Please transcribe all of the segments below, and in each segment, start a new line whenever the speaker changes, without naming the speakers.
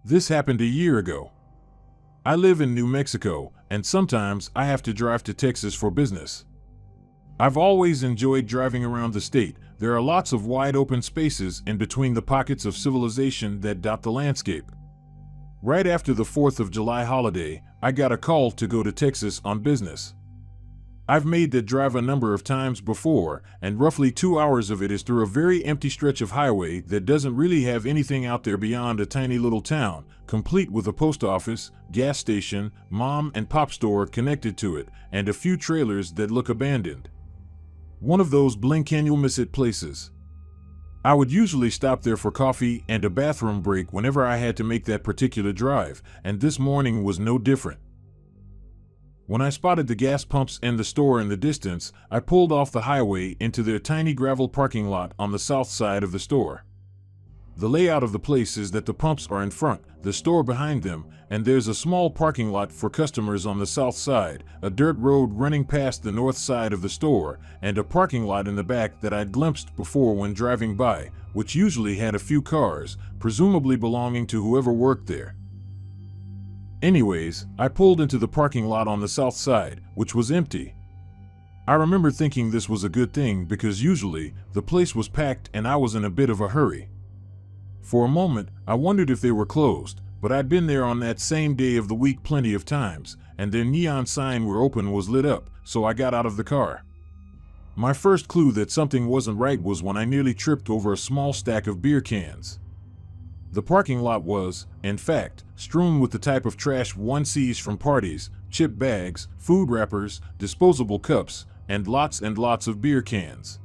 This happened a year ago. I live in New Mexico, and sometimes I have to drive to Texas for business. I've always enjoyed driving around the state. There are lots of wide open spaces in between the pockets of civilization that dot the landscape. Right after the 4th of July holiday, I got a call to go to Texas on business. I've made that drive a number of times before, and roughly 2 hours of it is through a very empty stretch of highway that doesn't really have anything out there beyond a tiny little town, complete with a post office, gas station, mom and pop store connected to it, and a few trailers that look abandoned. One of those blink-and-you'll-miss-it places. I would usually stop there for coffee and a bathroom break whenever I had to make that particular drive, and this morning was no different. When I spotted the gas pumps and the store in the distance, I pulled off the highway into their tiny gravel parking lot on the south side of the store. The layout of the place is that the pumps are in front, the store behind them, and there's a small parking lot for customers on the south side, a dirt road running past the north side of the store, and a parking lot in the back that I'd glimpsed before when driving by, which usually had a few cars, presumably belonging to whoever worked there. Anyways, I pulled into the parking lot on the south side, which was empty. I remember thinking this was a good thing because usually the place was packed and I was in a bit of a hurry. For a moment, I wondered if they were closed, but I'd been there on that same day of the week plenty of times, and their neon sign "We're open" was lit up, so I got out of the car. My first clue that something wasn't right was when I nearly tripped over a small stack of beer cans. The parking lot was, in fact, strewn with the type of trash one sees from parties: chip bags, food wrappers, disposable cups, and lots of beer cans.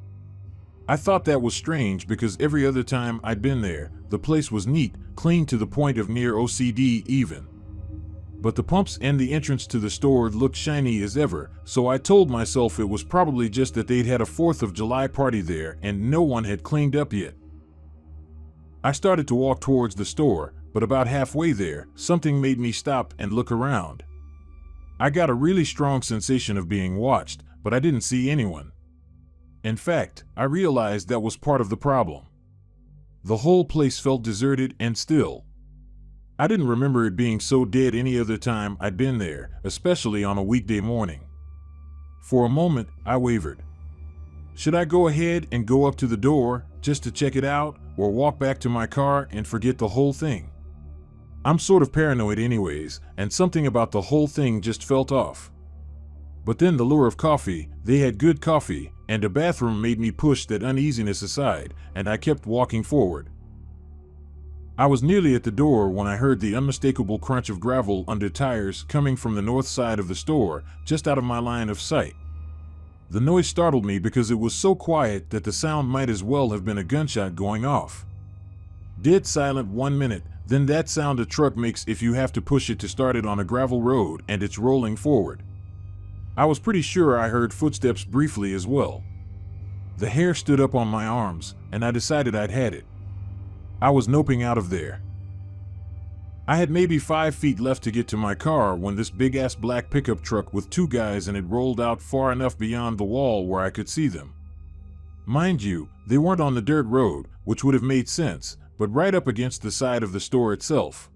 I thought that was strange because every other time I'd been there, the place was neat, clean to the point of near OCD even. But the pumps and the entrance to the store looked shiny as ever, so I told myself it was probably just that they'd had a 4th of July party there and no one had cleaned up yet. I started to walk towards the store, but about halfway there, something made me stop and look around. I got a really strong sensation of being watched, but I didn't see anyone. In fact, I realized that was part of the problem. The whole place felt deserted and still. I didn't remember it being so dead any other time I'd been there, especially on a weekday morning. For a moment, I wavered. Should I go ahead and go up to the door just to check it out, or walk back to my car and forget the whole thing? I'm sort of paranoid anyways, and something about the whole thing just felt off. But then the lure of coffee, they had good coffee, and a bathroom made me push that uneasiness aside, and I kept walking forward. I was nearly at the door when I heard the unmistakable crunch of gravel under tires coming from the north side of the store, just out of my line of sight. The noise startled me because it was so quiet that the sound might as well have been a gunshot going off. Dead silent 1 minute, then that sound a truck makes if you have to push it to start it on a gravel road and it's rolling forward. I was pretty sure I heard footsteps briefly as well. The hair stood up on my arms, and I decided I'd had it. I was noping out of there. I had maybe 5 feet left to get to my car when this big-ass black pickup truck with 2 guys in it rolled out far enough beyond the wall where I could see them. Mind you, they weren't on the dirt road, which would have made sense, but right up against the side of the store itself.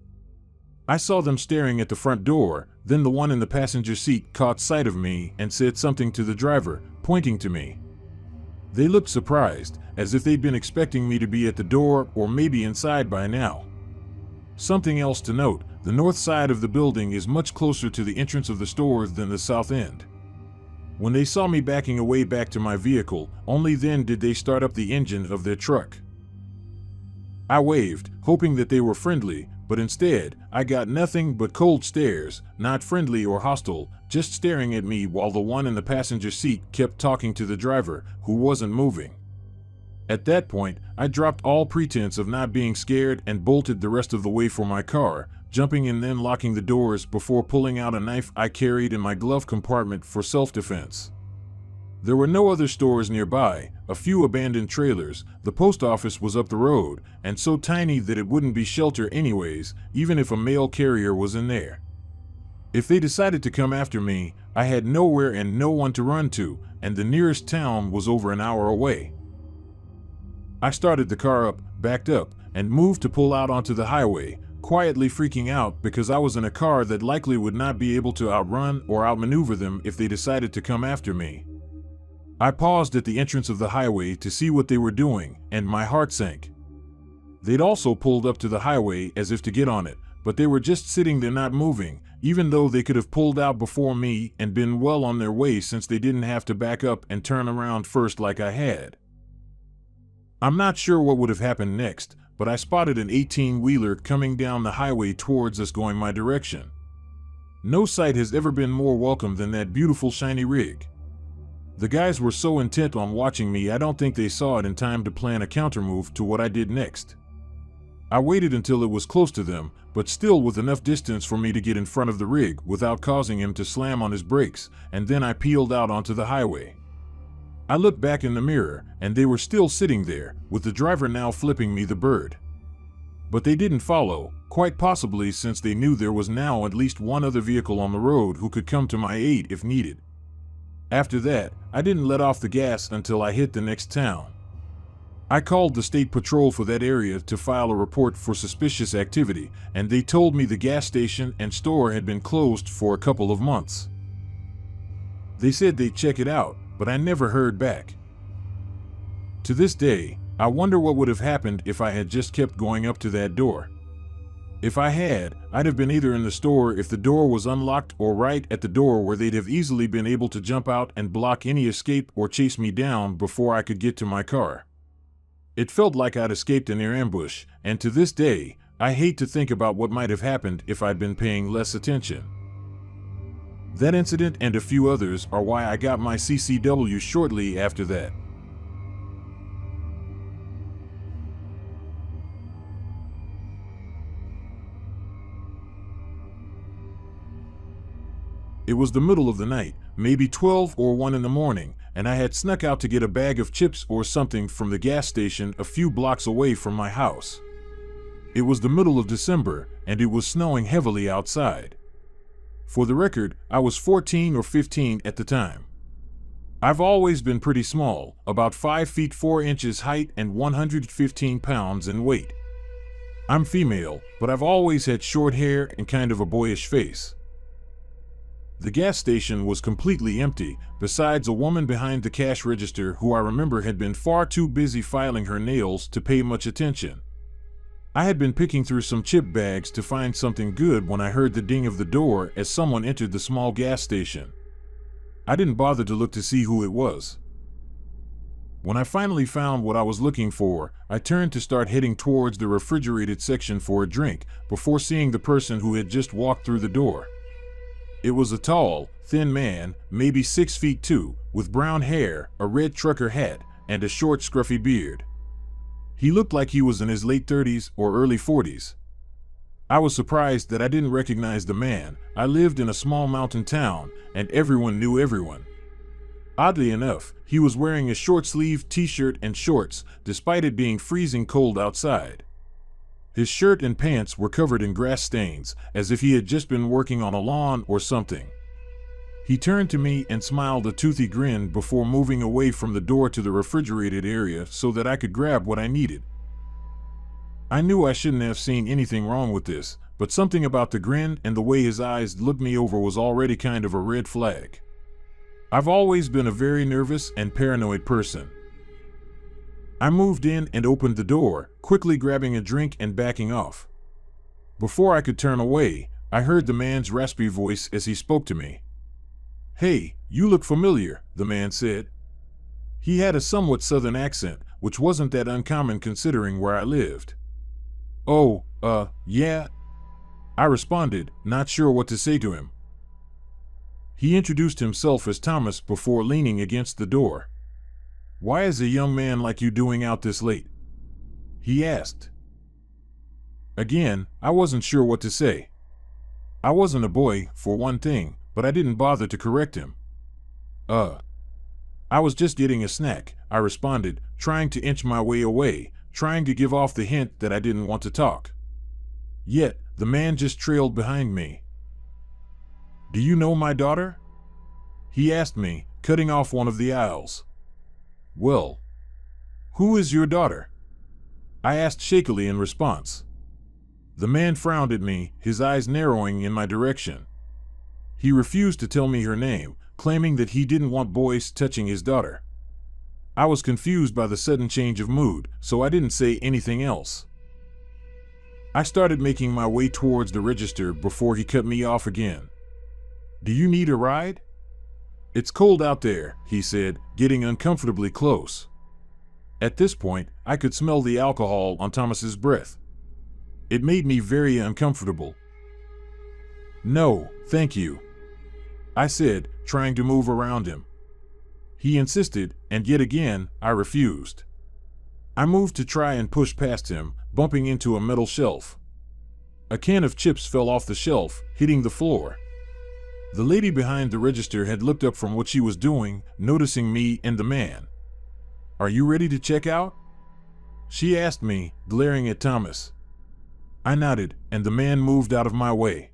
I saw them staring at the front door, then the one in the passenger seat caught sight of me and said something to the driver, pointing to me. They looked surprised, as if they'd been expecting me to be at the door or maybe inside by now. Something else to note, the north side of the building is much closer to the entrance of the store than the south end. When they saw me backing away back to my vehicle, only then did they start up the engine of their truck. I waved, hoping that they were friendly, but instead, I got nothing but cold stares, not friendly or hostile, just staring at me while the one in the passenger seat kept talking to the driver, who wasn't moving. At that point, I dropped all pretense of not being scared and bolted the rest of the way for my car, jumping in then locking the doors before pulling out a knife I carried in my glove compartment for self-defense. There were no other stores nearby, a few abandoned trailers, the post office was up the road, and so tiny that it wouldn't be shelter anyways, even if a mail carrier was in there. If they decided to come after me, I had nowhere and no one to run to, and the nearest town was over an hour away. I started the car up, backed up, and moved to pull out onto the highway, quietly freaking out because I was in a car that likely would not be able to outrun or outmaneuver them if they decided to come after me. I paused at the entrance of the highway to see what they were doing, and my heart sank. They'd also pulled up to the highway as if to get on it, but they were just sitting there not moving, even though they could have pulled out before me and been well on their way since they didn't have to back up and turn around first like I had. I'm not sure what would have happened next, but I spotted an 18-wheeler coming down the highway towards us going my direction. No sight has ever been more welcome than that beautiful shiny rig. The guys were so intent on watching me I don't think they saw it in time to plan a countermove to what I did next. I waited until it was close to them, but still with enough distance for me to get in front of the rig without causing him to slam on his brakes, and then I peeled out onto the highway. I looked back in the mirror, and they were still sitting there, with the driver now flipping me the bird. But they didn't follow, quite possibly since they knew there was now at least one other vehicle on the road who could come to my aid if needed. After that, I didn't let off the gas until I hit the next town. I called the state patrol for that area to file a report for suspicious activity, and they told me the gas station and store had been closed for a couple of months. They said they'd check it out, but I never heard back. To this day, I wonder what would have happened if I had just kept going up to that door. If I had, I'd have been either in the store if the door was unlocked or right at the door where they'd have easily been able to jump out and block any escape or chase me down before I could get to my car. It felt like I'd escaped an air ambush, and to this day, I hate to think about what might have happened if I'd been paying less attention. That incident and a few others are why I got my CCW shortly after that. It was the middle of the night, maybe 12 or 1 in the morning, and I had snuck out to get a bag of chips or something from the gas station a few blocks away from my house. It was the middle of December, and it was snowing heavily outside. For the record, I was 14 or 15 at the time. I've always been pretty small, about 5 feet 4 inches height and 115 pounds in weight. I'm female, but I've always had short hair and kind of a boyish face. The gas station was completely empty, besides a woman behind the cash register who I remember had been far too busy filing her nails to pay much attention. I had been picking through some chip bags to find something good when I heard the ding of the door as someone entered the small gas station. I didn't bother to look to see who it was. When I finally found what I was looking for, I turned to start heading towards the refrigerated section for a drink before seeing the person who had just walked through the door. It was a tall, thin man, maybe 6 feet 2, with brown hair, a red trucker hat, and a short, scruffy beard. He looked like he was in his late 30s or early 40s. I was surprised that I didn't recognize the man. I lived in a small mountain town, and everyone knew everyone. Oddly enough, he was wearing a short-sleeved t-shirt and shorts, despite it being freezing cold outside. His shirt and pants were covered in grass stains, as if he had just been working on a lawn or something. He turned to me and smiled a toothy grin before moving away from the door to the refrigerated area so that I could grab what I needed. I knew I shouldn't have seen anything wrong with this, but something about the grin and the way his eyes looked me over was already kind of a red flag. I've always been a very nervous and paranoid person. I moved in and opened the door, quickly grabbing a drink and backing off. Before I could turn away, I heard the man's raspy voice as he spoke to me. "Hey, you look familiar," the man said. He had a somewhat southern accent, which wasn't that uncommon considering where I lived. "Oh, yeah," I responded, not sure what to say to him. He introduced himself as Thomas before leaning against the door. "Why is a young man like you doing out this late?" he asked. Again, I wasn't sure what to say. I wasn't a boy, for one thing, but I didn't bother to correct him. I was just getting a snack," I responded, trying to inch my way away, trying to give off the hint that I didn't want to talk. Yet, the man just trailed behind me. "Do you know my daughter?" he asked me, cutting off one of the aisles. "Well, who is your daughter?" I asked shakily in response. The man frowned at me, his eyes narrowing in my direction. He refused to tell me her name, claiming that he didn't want boys touching his daughter. I was confused by the sudden change of mood, so I didn't say anything else. I started making my way towards the register before he cut me off again. "Do you need a ride?" "It's cold out there," he said, getting uncomfortably close. At this point, I could smell the alcohol on Thomas's breath. It made me very uncomfortable. "No, thank you," I said, trying to move around him. He insisted, and yet again, I refused. I moved to try and push past him, bumping into a metal shelf. A can of chips fell off the shelf, hitting the floor. The lady behind the register had looked up from what she was doing, noticing me and the man. "Are you ready to check out?" she asked me, glaring at Thomas. I nodded, and the man moved out of my way.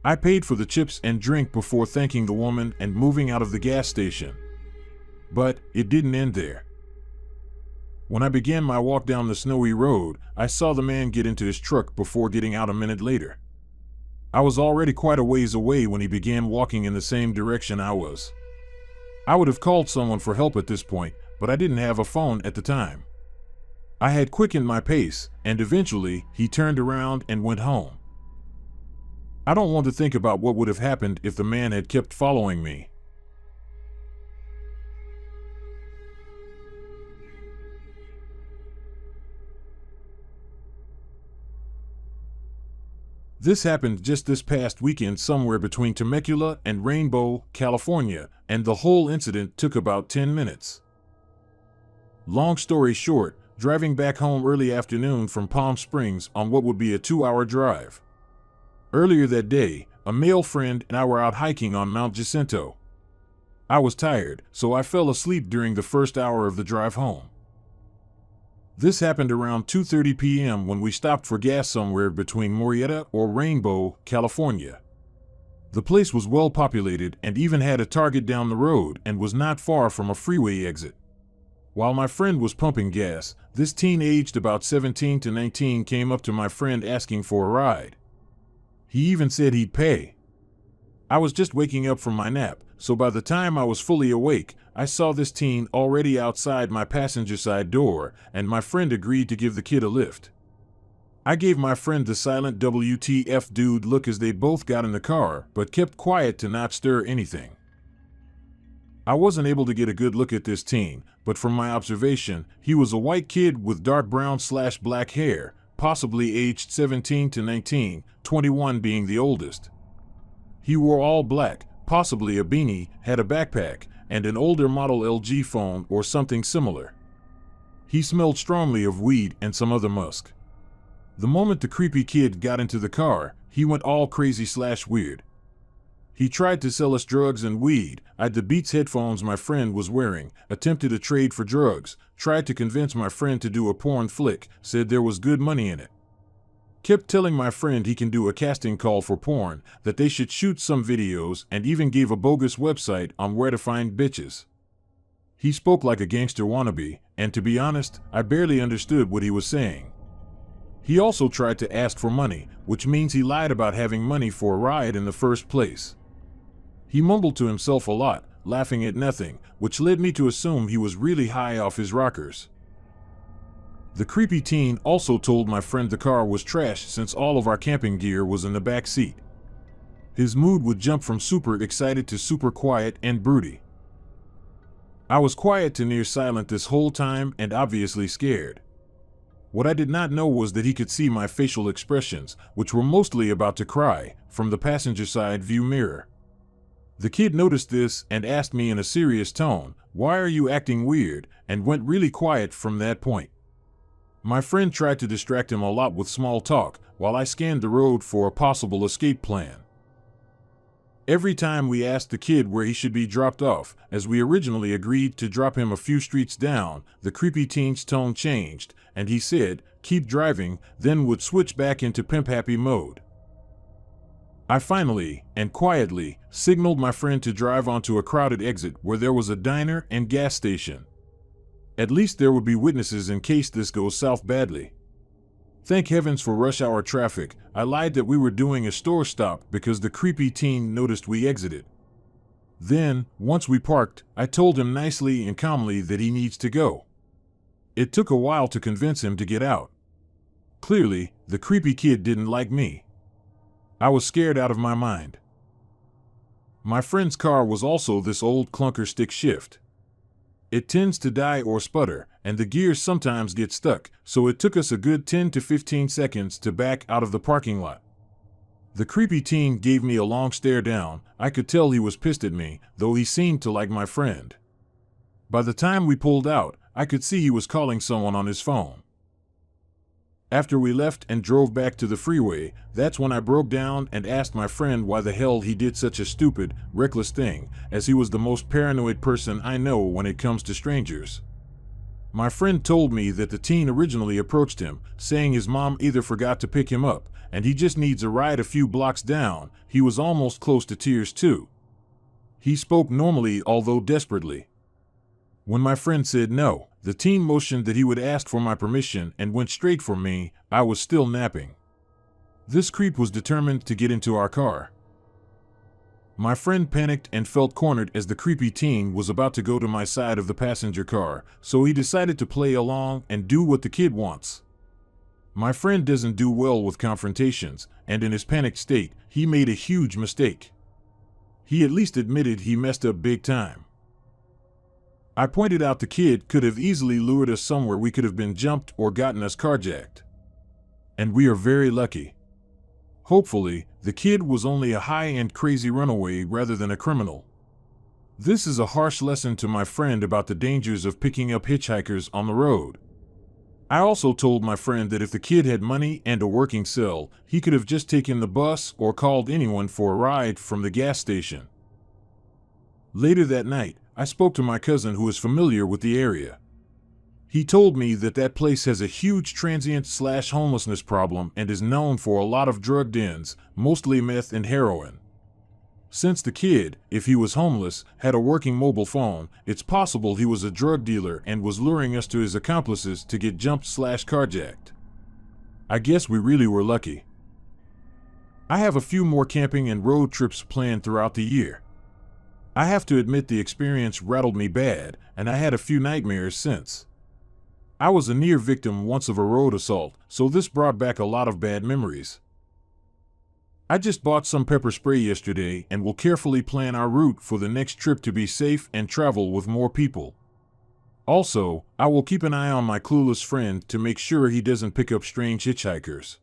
I paid for the chips and drink before thanking the woman and moving out of the gas station. But it didn't end there. When I began my walk down the snowy road, I saw the man get into his truck before getting out a minute later. I was already quite a ways away when he began walking in the same direction I was. I would have called someone for help at this point, but I didn't have a phone at the time. I had quickened my pace, and eventually he turned around and went home. I don't want to think about what would have happened if the man had kept following me. This happened just this past weekend somewhere between Temecula and Rainbow, California, and the whole incident took about 10 minutes. Long story short, driving back home early afternoon from Palm Springs on what would be a 2-hour drive. Earlier that day, a male friend and I were out hiking on Mount Jacinto. I was tired, so I fell asleep during the first hour of the drive home. This happened around 2:30 p.m. when we stopped for gas somewhere between Murrieta or Rainbow, California. The place was well populated and even had a Target down the road and was not far from a freeway exit. While my friend was pumping gas, this teen aged about 17 to 19 came up to my friend asking for a ride. He even said he'd pay. I was just waking up from my nap, so by the time I was fully awake, I saw this teen already outside my passenger side door, and my friend agreed to give the kid a lift. I gave my friend the silent WTF dude look as they both got in the car, but kept quiet to not stir anything. I wasn't able to get a good look at this teen, but from my observation, he was a white kid with dark brown/black hair, possibly aged 17 to 19, 21 being the oldest. He wore all black, possibly a beanie, had a backpack, and an older model LG phone or something similar. He smelled strongly of weed and some other musk. The moment the creepy kid got into the car, he went all crazy/weird. He tried to sell us drugs and weed, eyed the Beats headphones my friend was wearing, attempted to trade for drugs, tried to convince my friend to do a porn flick, said there was good money in it. Kept telling my friend he can do a casting call for porn, that they should shoot some videos, and even gave a bogus website on where to find bitches. He spoke like a gangster wannabe, and to be honest, I barely understood what he was saying. He also tried to ask for money, which means he lied about having money for a ride in the first place. He mumbled to himself a lot, laughing at nothing, which led me to assume he was really high off his rockers. The creepy teen also told my friend the car was trash since all of our camping gear was in the back seat. His mood would jump from super excited to super quiet and broody. I was quiet to near silent this whole time and obviously scared. What I did not know was that he could see my facial expressions, which were mostly about to cry, from the passenger side view mirror. The kid noticed this and asked me in a serious tone, "Why are you acting weird?" and went really quiet from that point. My friend tried to distract him a lot with small talk while I scanned the road for a possible escape plan. Every time we asked the kid where he should be dropped off, as we originally agreed to drop him a few streets down, the creepy teen's tone changed, and he said, "Keep driving," then would switch back into pimp happy mode. I finally, and quietly, signaled my friend to drive onto a crowded exit where there was a diner and gas station. At least there would be witnesses in case this goes south badly. Thank heavens for rush hour traffic. I lied that we were doing a store stop because the creepy teen noticed we exited. Then, once we parked, I told him nicely and calmly that he needs to go. It took a while to convince him to get out. Clearly, the creepy kid didn't like me. I was scared out of my mind. My friend's car was also this old clunker stick shift. It tends to die or sputter, and the gears sometimes get stuck, so it took us a good 10 to 15 seconds to back out of the parking lot. The creepy teen gave me a long stare down. I could tell he was pissed at me, though he seemed to like my friend. By the time we pulled out, I could see he was calling someone on his phone. After we left and drove back to the freeway, that's when I broke down and asked my friend why the hell he did such a stupid, reckless thing, as he was the most paranoid person I know when it comes to strangers. My friend told me that the teen originally approached him, saying his mom either forgot to pick him up, and he just needs a ride a few blocks down. He was almost close to tears too. He spoke normally, although desperately. When my friend said no, the teen motioned that he would ask for my permission and went straight for me. I was still napping. This creep was determined to get into our car. My friend panicked and felt cornered as the creepy teen was about to go to my side of the passenger car, so he decided to play along and do what the kid wants. My friend doesn't do well with confrontations, and in his panicked state, he made a huge mistake. He at least admitted he messed up big time. I pointed out the kid could have easily lured us somewhere we could have been jumped or gotten us carjacked. And we are very lucky. Hopefully, the kid was only a high-end crazy runaway rather than a criminal. This is a harsh lesson to my friend about the dangers of picking up hitchhikers on the road. I also told my friend that if the kid had money and a working cell, he could have just taken the bus or called anyone for a ride from the gas station. Later that night, I spoke to my cousin who is familiar with the area. He told me that that place has a huge transient/homelessness problem and is known for a lot of drug dens, mostly meth and heroin. Since the kid, if he was homeless, had a working mobile phone, it's possible he was a drug dealer and was luring us to his accomplices to get jumped/carjacked. I guess we really were lucky. I have a few more camping and road trips planned throughout the year. I have to admit the experience rattled me bad, and I had a few nightmares since. I was a near victim once of a road assault, so this brought back a lot of bad memories. I just bought some pepper spray yesterday and will carefully plan our route for the next trip to be safe and travel with more people. Also, I will keep an eye on my clueless friend to make sure he doesn't pick up strange hitchhikers.